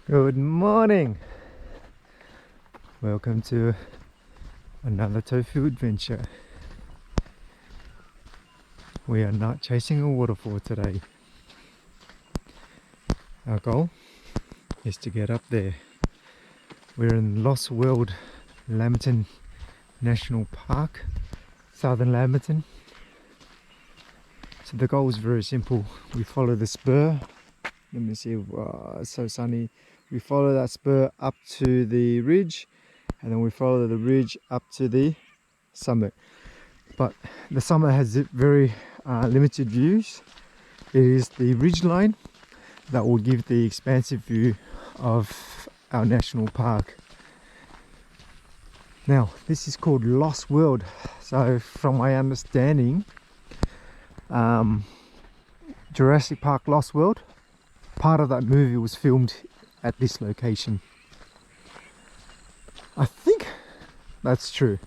Good morning. Welcome to another tofu adventure. We are not chasing a waterfall today. Our goal is to get up there. We're in Lost World Lamington National Park, southern Lamington. So the goal is very simple. We follow the spur. Let me see, it's so sunny. We follow that spur up to the ridge, and then we follow the ridge up to the summit. But the summit has very limited views. It is the ridge line that will give the expansive view of our national park. Now, this is called Lost World. So from my understanding, Jurassic Park Lost World, part of that movie was filmed at this location. I think that's true.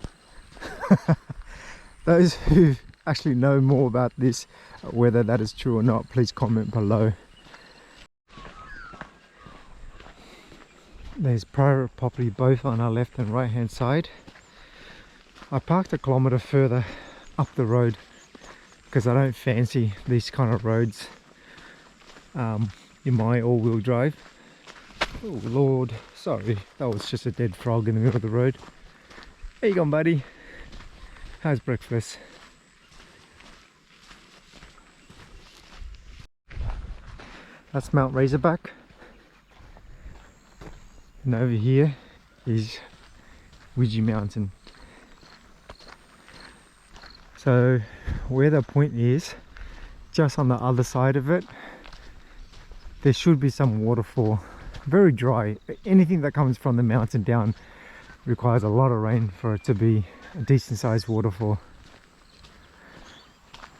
Those who actually know more about this, whether that is true or not, please comment below. There's private property both on our left and right hand side. I parked a kilometre further up the road because I don't fancy these kind of roads in my all-wheel drive. Oh Lord, sorry, that was just a dead frog in the middle of the road. How you going, buddy? How's breakfast? That's Mount Razorback, and over here is Widgie Mountain. So where the point is, just on the other side of it, there should be some waterfall. Very dry. Anything that comes from the mountain down requires a lot of rain for it to be a decent sized waterfall.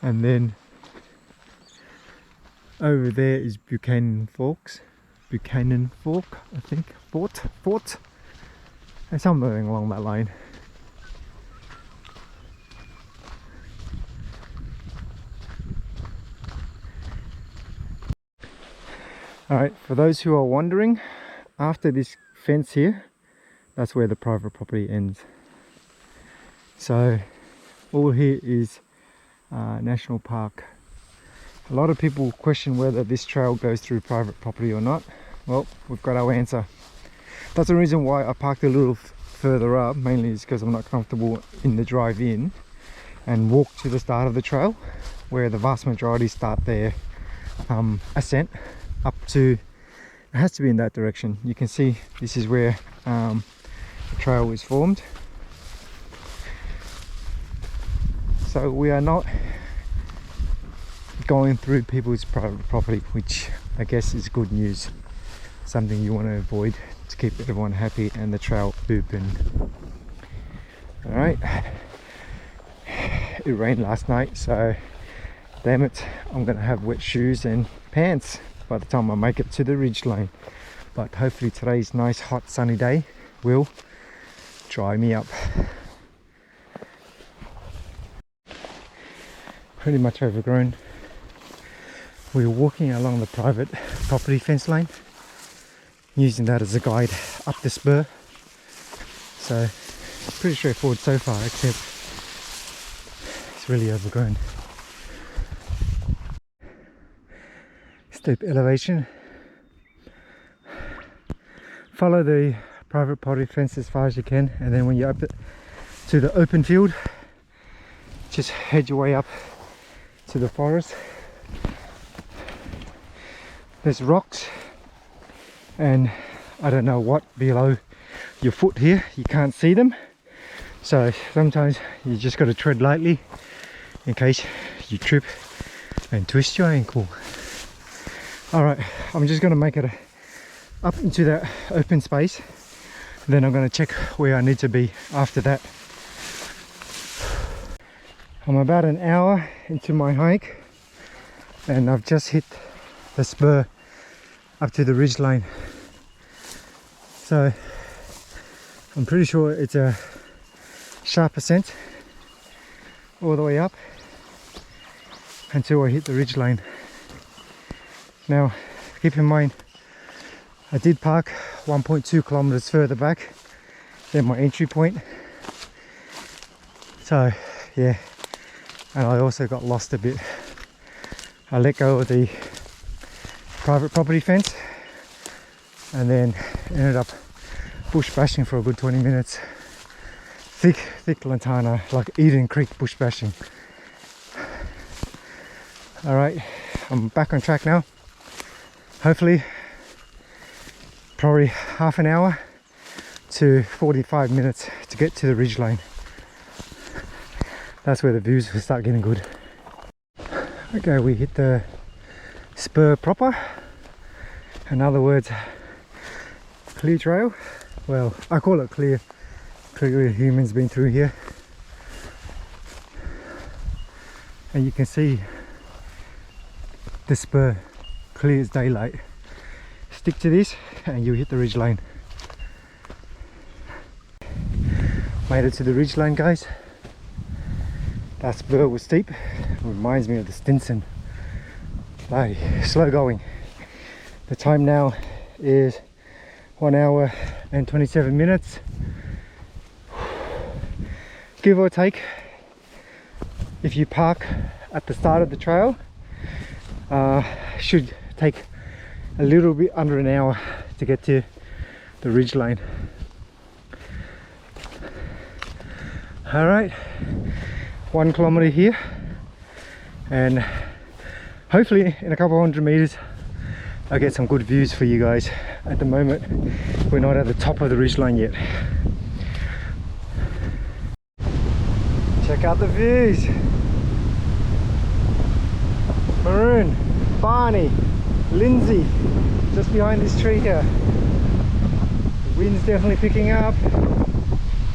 And then over there is Buchanan Fork, I think, Fort, and something along that line. Alright, for those who are wondering, after this fence here, that's where the private property ends. So all here is national park. A lot of people question whether this trail goes through private property or not. Well, we've got our answer. That's the reason why I parked a little further up, mainly is because I'm not comfortable in the drive in, and walk to the start of the trail where the vast majority start their ascent up to, it has to be in that direction. You can see this is where the trail is formed. So we are not going through people's private property, which I guess is good news. Something you want to avoid to keep everyone happy and the trail open. Alright, it rained last night, so damn it, I'm gonna have wet shoes and pants by the time I make it to the ridge line. But hopefully today's nice hot sunny day will dry me up. Pretty much overgrown. We're walking along the private property fence line, using that as a guide up the spur. So pretty straightforward so far, except it's really overgrown. Steep elevation. Follow the private property fence as far as you can, and then when you're up to the open field, just head your way up to the forest. There's rocks and I don't know what below your foot here, you can't see them, so sometimes you just got to tread lightly in case you trip and twist your ankle. Alright, I'm just going to make it up into that open space, then I'm going to check where I need to be after that. I'm about an hour into my hike and I've just hit the spur up to the ridge line. So I'm pretty sure it's a sharp ascent all the way up until I hit the ridge line. Now keep in mind, I did park 1.2 kilometers further back than my entry point. So yeah, and I also got lost a bit. I let go of the private property fence and then ended up bush bashing for a good 20 minutes. Thick lantana, like Eden Creek bush bashing. Alright, I'm back on track now. Hopefully, probably half an hour to 45 minutes to get to the ridgeline. That's where the views will start getting good. Okay, we hit the spur proper. In other words, clear trail. Well, I call it clear. Clearly humans been through here. And you can see the spur clear as daylight. Stick to this and you hit the ridge line. Made it to the ridge line, guys. That spur was steep. Reminds me of the Stinson. Bloody slow going. The time now is 1 hour and 27 minutes. Give or take, if you park at the start of the trail, should take a little bit under an hour to get to the ridge line. All right, 1 kilometer here, and hopefully in a couple hundred meters I'll get some good views for you guys. At the moment we're not at the top of the ridge line yet. Check out the views. Maroon, Barney, Lindsay, just behind this tree here. The wind's definitely picking up.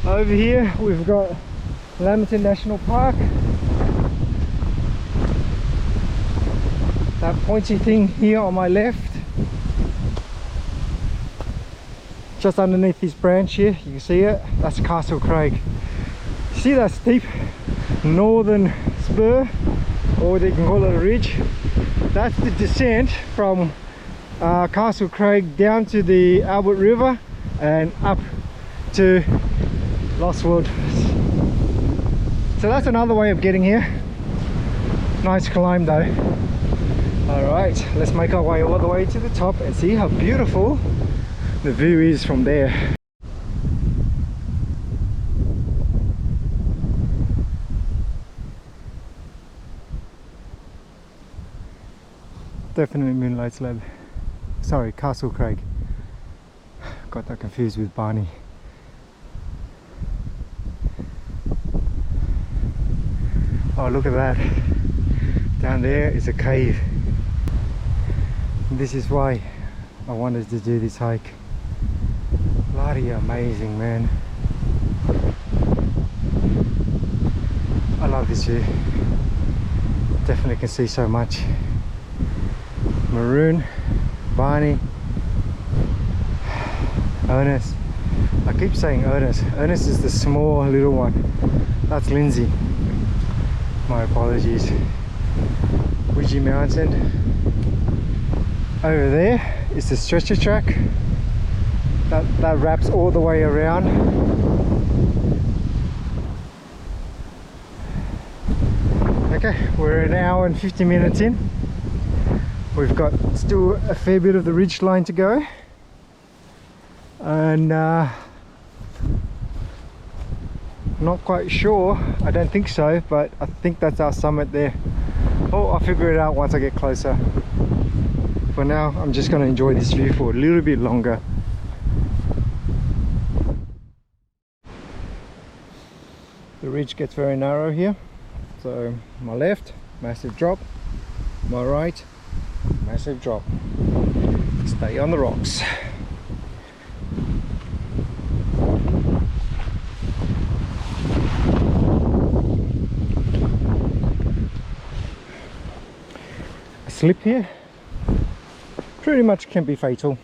Over here we've got Lamington National Park. That pointy thing here on my left, just underneath this branch here, you can see it, that's Castle Craig. See that steep northern spur, or they can call it a ridge? That's the descent from Castle Craig down to the Albert River and up to Lost World. So that's another way of getting here. Nice climb though. Alright, let's make our way all the way to the top and see how beautiful the view is from there. Definitely Moonlight Lab. Sorry, Castle Craig. Got that confused with Barney. Oh, look at that. Down there is a cave. This is why I wanted to do this hike. Bloody amazing, man. I love this view. Definitely can see so much. Maroon, Barney, Ernest. I keep saying Ernest. Ernest is the small little one. That's Lindsay. My apologies. Widgie Mountain. Over there is the stretcher track. That wraps all the way around. Okay, we're an hour and 50 minutes in. We've got still a fair bit of the ridge line to go, and not quite sure, I don't think so, but I think that's our summit there. Oh, I'll figure it out once I get closer. For now, I'm just going to enjoy this view for a little bit longer. The ridge gets very narrow here, so my left, massive drop, my right, massive drop. Stay on the rocks. A slip here pretty much can be fatal.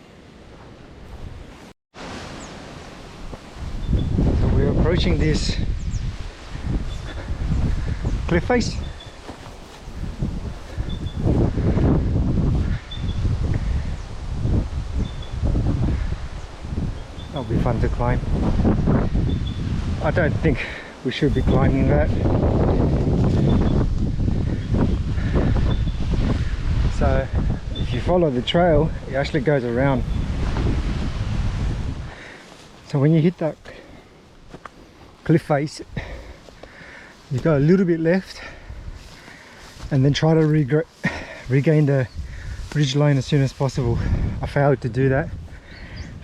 So we're approaching this cliff face. That'll be fun to climb. I don't think we should be climbing that. So if you follow the trail, it actually goes around. So when you hit that cliff face, you go a little bit left and then try to regain the ridge line as soon as possible. I failed to do that,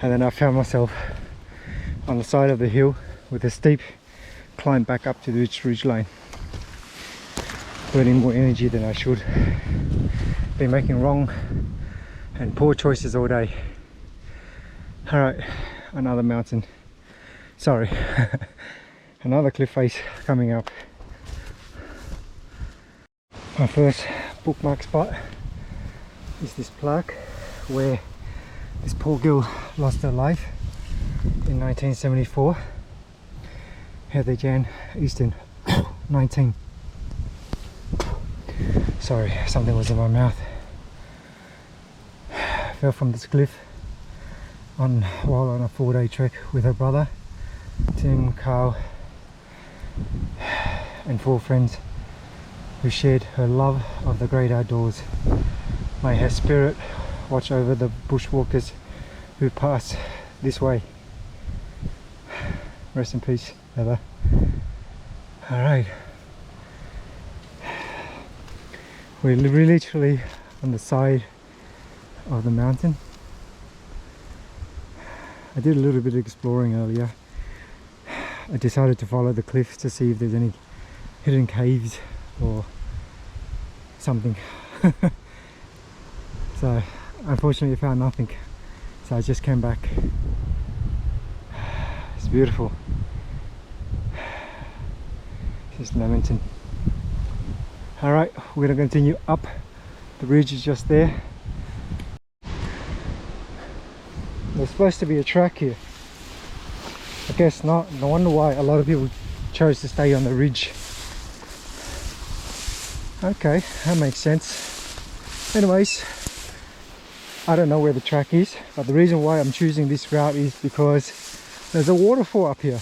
and then I found myself on the side of the hill with a steep climb back up to the ridge line, burning more energy than I should. Been making wrong and poor choices all day. Alright, another mountain, sorry, another cliff face coming up. My first bookmark spot is this plaque where this poor girl lost her life in 1974. Heather Jan Easton, 19. Sorry, something was in my mouth. Fell from this cliff while on a 4-day trek with her brother, Tim, Carl, and 4 friends who shared her love of the great outdoors. May her spirit watch over the bushwalkers who pass this way. Rest in peace, Heather. Alright. We're literally on the side of the mountain. I did a little bit of exploring earlier. I decided to follow the cliffs to see if there's any hidden caves or something. So unfortunately I found nothing, so I just came back. It's beautiful. This is Lamington. Alright, we're going to continue up. The ridge is just there. There's supposed to be a track here. I guess not. No wonder why a lot of people chose to stay on the ridge. Okay, that makes sense. Anyways, I don't know where the track is, but the reason why I'm choosing this route is because there's a waterfall up here.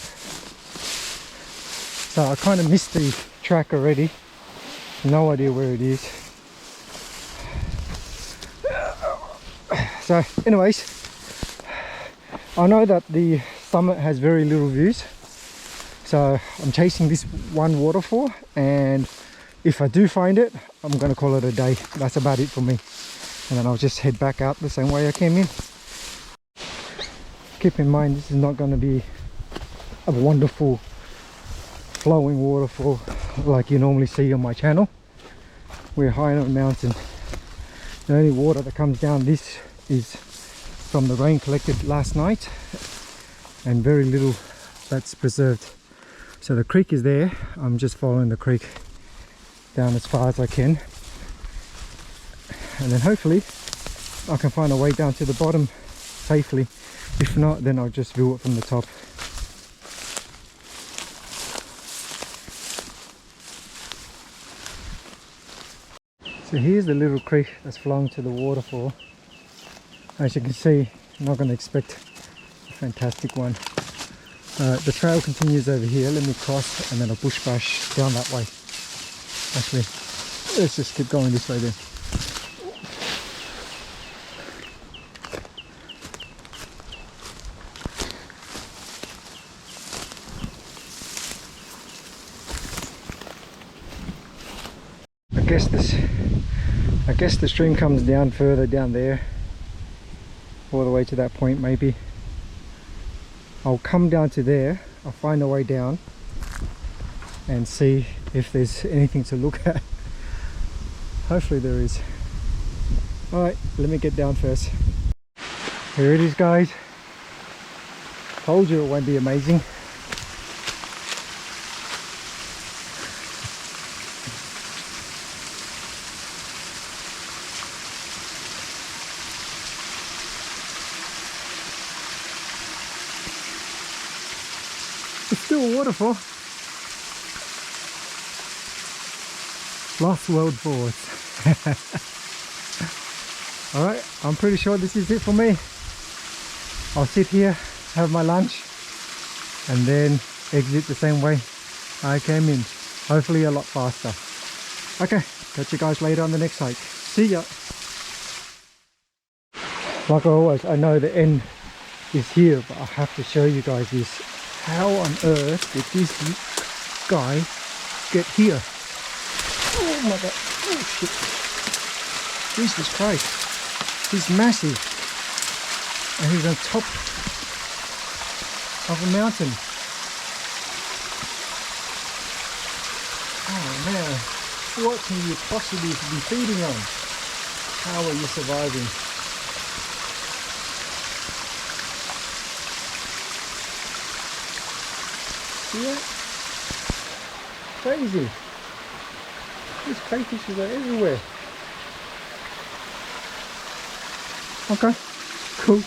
So I kind of missed the track already. No idea where it is. So anyways, I know that the summit has very little views, so I'm chasing this one waterfall, and if I do find it, I'm going to call it a day. That's about it for me, and then I'll just head back out the same way I came in. Keep in mind, this is not going to be a wonderful flowing waterfall like you normally see on my channel. We're high on a mountain. The only water that comes down this is from the rain collected last night, and very little that's preserved. So the creek is there. I'm just following the creek down as far as I can, and then hopefully I can find a way down to the bottom safely. If not, then I'll just view it from the top. So here's the little creek that's flowing to the waterfall. As you can see, I'm not going to expect a fantastic one. The trail continues over here. Let me cross and then I'll bush bash down that way. Actually, let's just keep going this way then. I guess the stream comes down further down there, all the way to that point maybe. I'll come down to there, I'll find a way down and see if there's anything to look at. Hopefully there is. Alright, let me get down first. Here it is, guys. Told you it won't be amazing. It's still a waterfall. Lost World Force. Alright, I'm pretty sure this is it for me. I'll sit here have my lunch, and then exit the same way I came in. Hopefully a lot faster. Okay, catch you guys later on the next hike. See ya. Like always, I know the end is here, but I have to show you guys this. How on earth did this guy get here? Oh my god, oh shit. Jesus Christ, he's massive. And he's on top of a mountain. Oh man, what can you possibly be feeding on? How are you surviving? See that? Crazy. These crayfishes are everywhere. Okay, cool.